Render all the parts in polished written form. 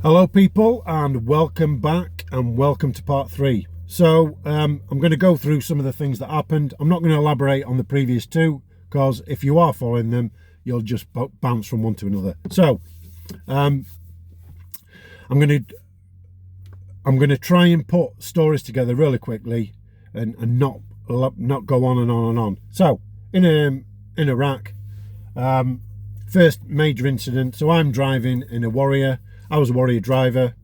Hello people, and welcome back, and welcome to part 3. So I'm going to go through some of the things that happened. I'm not going to elaborate on the previous two, because if you are following them, you'll just bounce from one to another. So I'm going to try and put stories together really quickly and not go on and on and on. So in Iraq, first major incident. So I'm driving in a Warrior. I was a Warrior driver,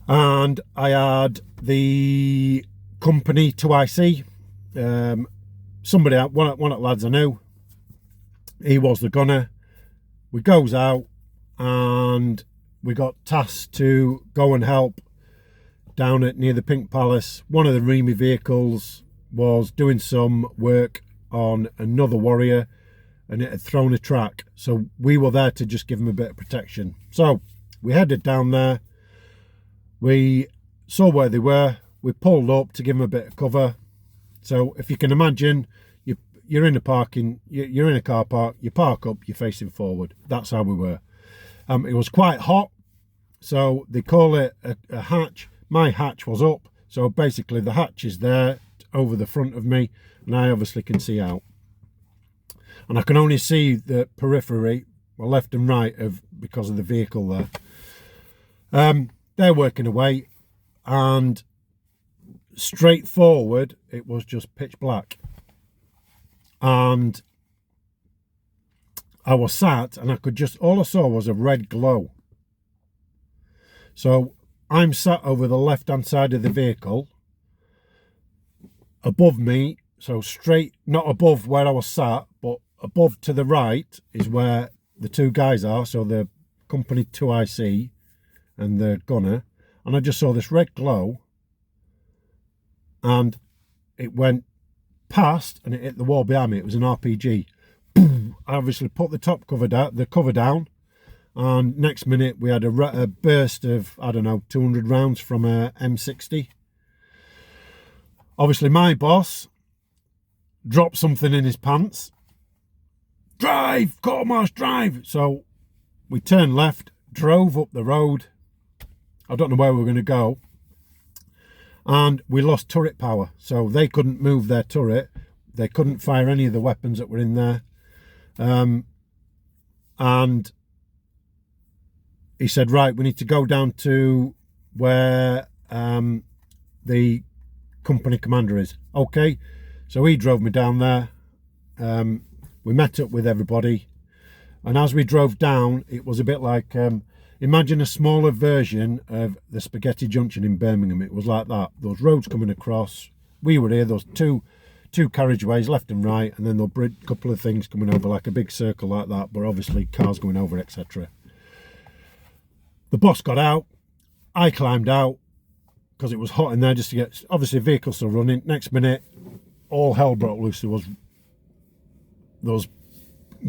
and I had the company 2IC. Somebody out, one of the lads I knew, he was the gunner. We goes out and we got tasked to go and help down at near the Pink Palace. One of the Remy vehicles was doing some work on another Warrior, and it had thrown a track, so we were there to just give them a bit of protection. So we headed down there, we saw where they were, we pulled up to give them a bit of cover. So if you can imagine, you're in a you're in a car park, you park up, you're facing forward. That's how we were. It was quite hot, so they call it a hatch. My hatch was up, so basically the hatch is there over the front of me, and I obviously can see out. And I can only see the periphery, well, left and right, because of the vehicle there. They're working away, and straight forward, it was just pitch black. And I was sat, and all I saw was a red glow. So I'm sat over the left-hand side of the vehicle. Above me, so straight, not above where I was sat, but above to the right is where the two guys are, so the company 2IC and the gunner, and I just saw this red glow, and it went past and it hit the wall behind me. It was an RPG. Boom. I obviously put the cover down, and next minute we had a burst of, I don't know, 200 rounds from a M60. Obviously my boss dropped something in his pants. Drive, quarter-march, drive. So we turned left, drove up the road. I don't know where we were going to go, and we lost turret power, so they couldn't move their turret. They couldn't fire any of the weapons that were in there. And he said, right, we need to go down to where the company commander is. Okay, so he drove me down there. We met up with everybody, and as we drove down, it was a bit like, imagine a smaller version of the Spaghetti Junction in Birmingham. It was like that. Those roads coming across. We were here, those two carriageways, left and right, and then there'll be a couple of things coming over, like a big circle like that, but obviously cars going over, etc. The boss got out. I climbed out, because it was hot in there, just to get, obviously vehicles still running. Next minute, all hell broke loose. There was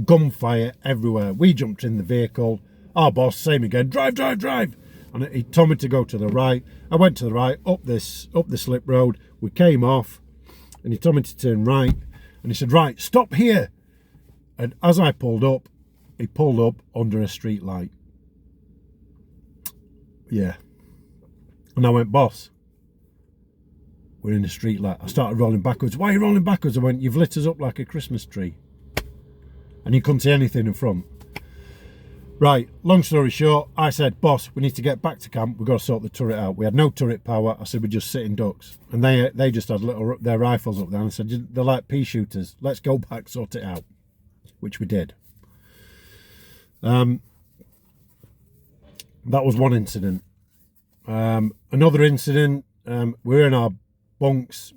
gunfire everywhere. We jumped in the vehicle. Our boss, same again, drive, drive, drive. And he told me to go to the right. I went to the right, up the slip road. We came off, and he told me to turn right. And he said, right, stop here. And as I pulled up, he pulled up under a street light. Yeah. And I went, boss, we're in a street light. I started rolling backwards. Why are you rolling backwards? I went, you've lit us up like a Christmas tree. And you couldn't see anything in front. Right, long story short, I said, boss, we need to get back to camp. We've got to sort the turret out. We had no turret power. I said, we're just sitting ducks. And they just had their rifles up there. And I said, they're like pea shooters. Let's go back, sort it out. Which we did. That was one incident. Another incident, we're in our bunks,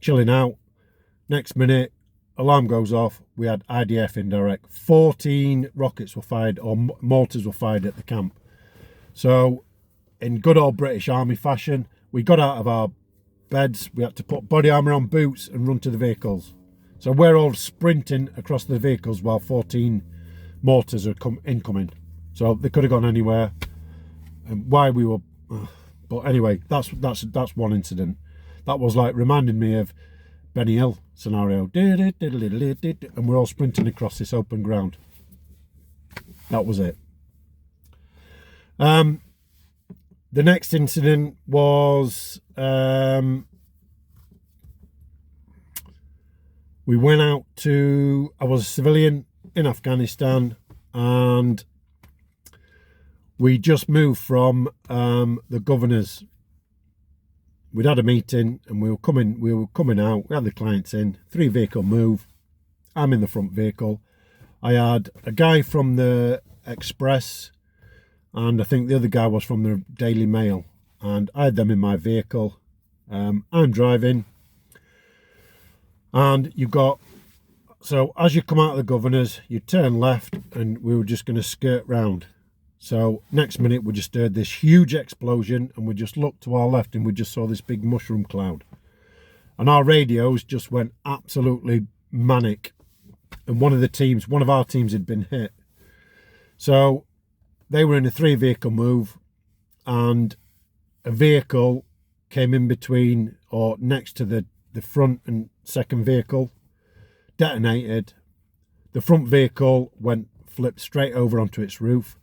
chilling out. Next minute, alarm goes off. We had IDF indirect. 14 rockets were fired, or mortars were fired at the camp. So in good old British Army fashion, we got out of our beds. We had to put body armour on, boots, and run to the vehicles. So we're all sprinting across the vehicles while 14 mortars are incoming. So they could have gone anywhere. And why we were, but anyway, that's one incident. That was like reminding me of Benny Hill scenario, and we're all sprinting across this open ground. That was it. The next incident was we went out to, I was a civilian in Afghanistan, and we just moved from the governor's. We'd had a meeting and we were coming out. We had the clients in, 3-vehicle move. I'm in the front vehicle. I had a guy from the Express, and I think the other guy was from the Daily Mail, and I had them in my vehicle. I'm driving, and so as you come out of the governor's, you turn left, and we were just going to skirt round. So next minute we just heard this huge explosion, and we just looked to our left and we just saw this big mushroom cloud, and our radios just went absolutely manic, and one of our teams had been hit. So they were in a 3-vehicle move, and a vehicle came in between or next to the front and second vehicle, detonated. The front vehicle flipped straight over onto its roof.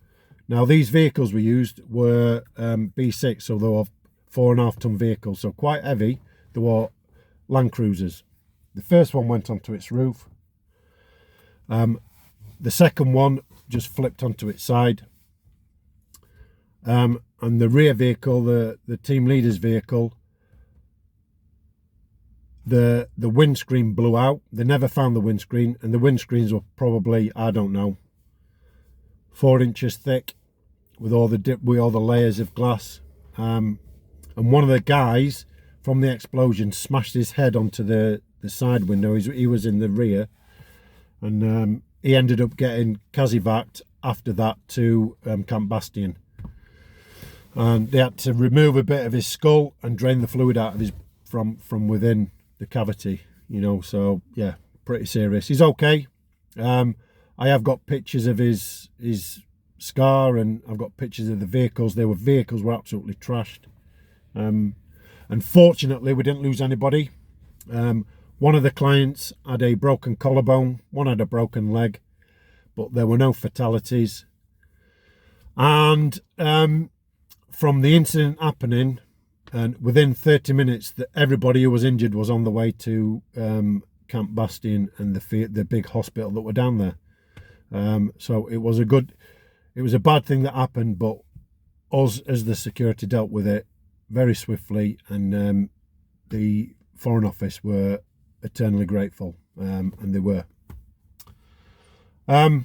Now these vehicles we used were B6, so they were 4.5 ton vehicles, so quite heavy. They were Land Cruisers. The first one went onto its roof. The second one just flipped onto its side. And the rear vehicle, the team leader's vehicle, the windscreen blew out. They never found the windscreen, and the windscreens were probably, I don't know, 4 inches thick with all the layers of glass. And one of the guys from the explosion smashed his head onto the side window. He was in the rear, and he ended up getting casevaced after that to Camp Bastion. And they had to remove a bit of his skull and drain the fluid out of his from within the cavity, so yeah, pretty serious. He's okay. I have got pictures of his scar, and I've got pictures of the vehicles. Vehicles were absolutely trashed. Unfortunately, we didn't lose anybody. One of the clients had a broken collarbone, one had a broken leg, but there were no fatalities. And from the incident happening, and within 30 minutes, everybody who was injured was on the way to Camp Bastion and the big hospital that were down there. So it was a bad thing that happened, but us as the security dealt with it very swiftly, and the Foreign Office were eternally grateful, and they were. On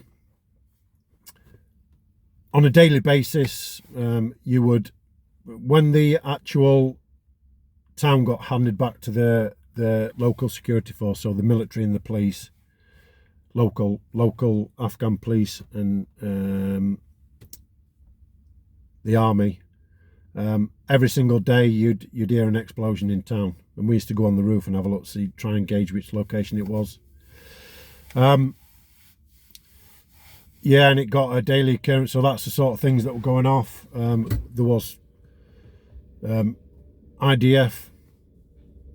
a daily basis, you would, when the actual town got handed back to the local security force, so the military and the police, local Afghan police and the army, every single day you'd hear an explosion in town, and we used to go on the roof and have a look, try and gauge which location it was. Yeah, and it got a daily occurrence, so that's the sort of things that were going off. There was IDF,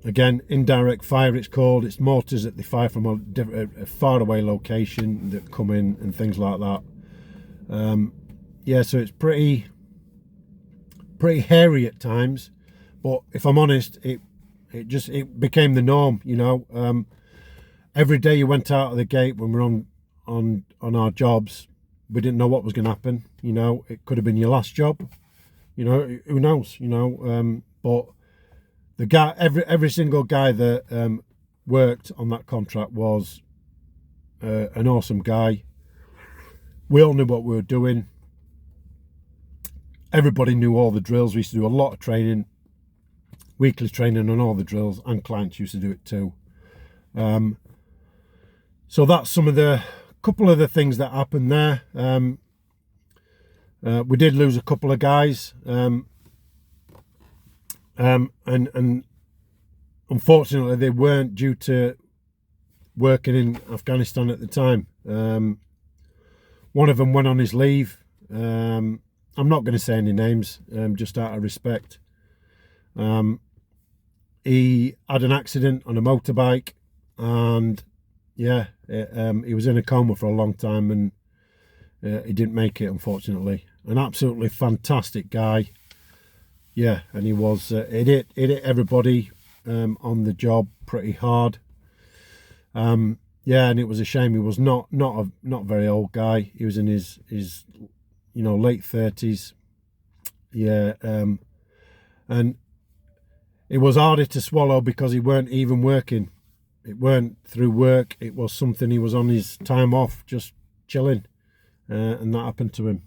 again, indirect fire it's called. It's mortars that they fire from a far away location that come in and things like that. Yeah, so it's pretty hairy at times, but if I'm honest, it became the norm. Every day you went out of the gate when we're on our jobs, we didn't know what was going to happen. It could have been your last job, who knows, but the guy, every single guy that worked on that contract was an awesome guy. We all knew what we were doing. Everybody knew all the drills. We used to do a lot of training, weekly training on all the drills, and clients used to do it too. So that's some of the couple of the things that happened there. We did lose a couple of guys, and unfortunately they weren't due to working in Afghanistan at the time. One of them went on his leave. I'm not going to say any names, just out of respect. He had an accident on a motorbike, and he was in a coma for a long time, and he didn't make it, unfortunately. an absolutely fantastic guy. Yeah, and he was it hit everybody on the job pretty hard. Yeah, and it was a shame. He was not a very old guy. He was in his late 30s. Yeah, and it was harder to swallow because he weren't even working. It weren't through work. It was something he was on his time off, just chilling, and that happened to him.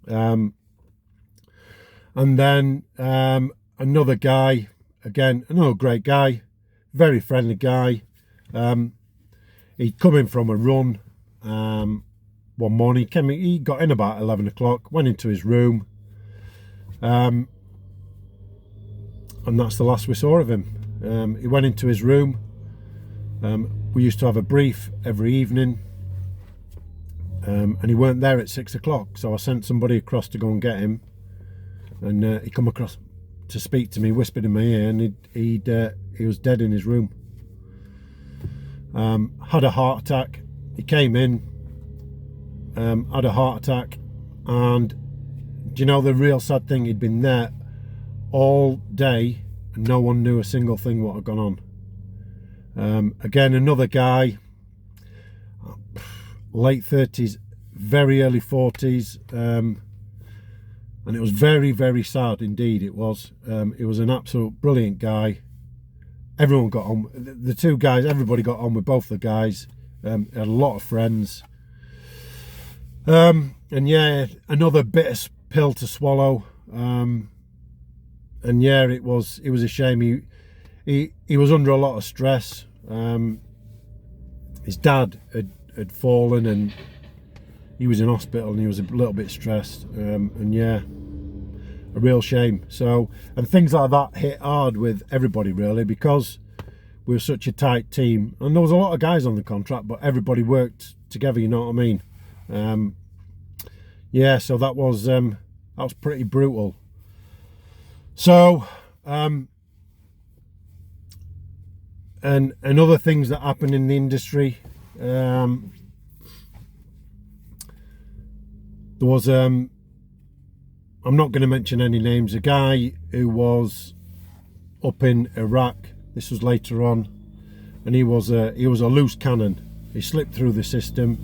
And then another guy, again, another great guy, very friendly guy. He'd come in from a run one morning. He got in about 11 o'clock, went into his room, and that's the last we saw of him. He went into his room. We used to have a brief every evening, and he weren't there at 6 o'clock, so I sent somebody across to go and get him, and he come across to speak to me, whispered in my ear, and he was dead in his room. Had a heart attack. He came in, had a heart attack, and do you know the real sad thing? He'd been there all day and no one knew a single thing what had gone on. Again, another guy, late 30s, very early 40s, and it was very, very sad indeed. It was an absolute brilliant guy. Everyone got on, the two guys, everybody got on with both the guys. Had a lot of friends, and yeah, another bitter pill to swallow. And yeah, it was a shame. He was under a lot of stress. His dad had fallen and he was in hospital and he was a little bit stressed, and yeah, a real shame. So, and things like that hit hard with everybody really, because we were such a tight team, and there was a lot of guys on the contract, but everybody worked together, you know what I mean? Yeah, so that was pretty brutal. So and other things that happen in the industry, there was I'm not going to mention any names, a guy who was up in Iraq. This was later on, and he was a loose cannon. He slipped through the system.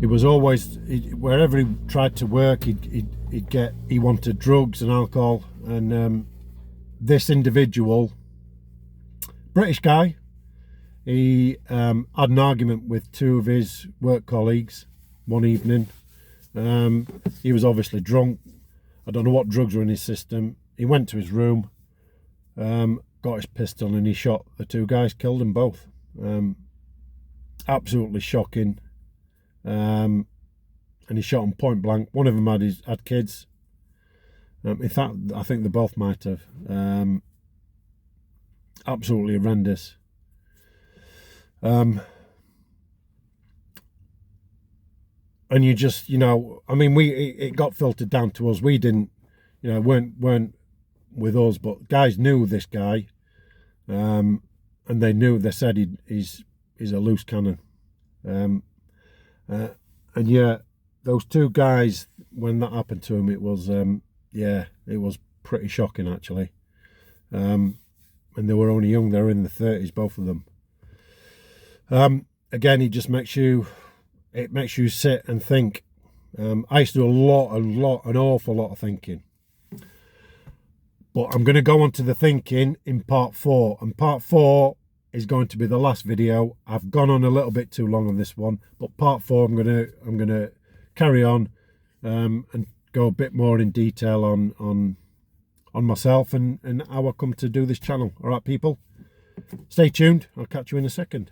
He was always, wherever he tried to work, he wanted drugs and alcohol. And this individual, British guy, he had an argument with two of his work colleagues one evening. He was obviously drunk. I don't know what drugs were in his system. He went to his room, got his pistol, and he shot the two guys, killed them both. Absolutely shocking. And he shot them point blank. One of them had kids. In fact, I think they both might have. Absolutely horrendous. And you just, I mean, it got filtered down to us. We didn't, weren't with us, but guys knew this guy, and they said he's a loose cannon. And yeah, those two guys, when that happened to him, it was it was pretty shocking actually. And they were only young; they were in the 30s, both of them. Again, it makes you sit and think. I used to do an awful lot of thinking. But I'm going to go on to the thinking in part 4, and part 4 is going to be the last video. I've gone on a little bit too long on this one, but part 4 I'm gonna carry on and go a bit more in detail on myself and how I come to do this channel. All right, people, stay tuned. I'll catch you in a second.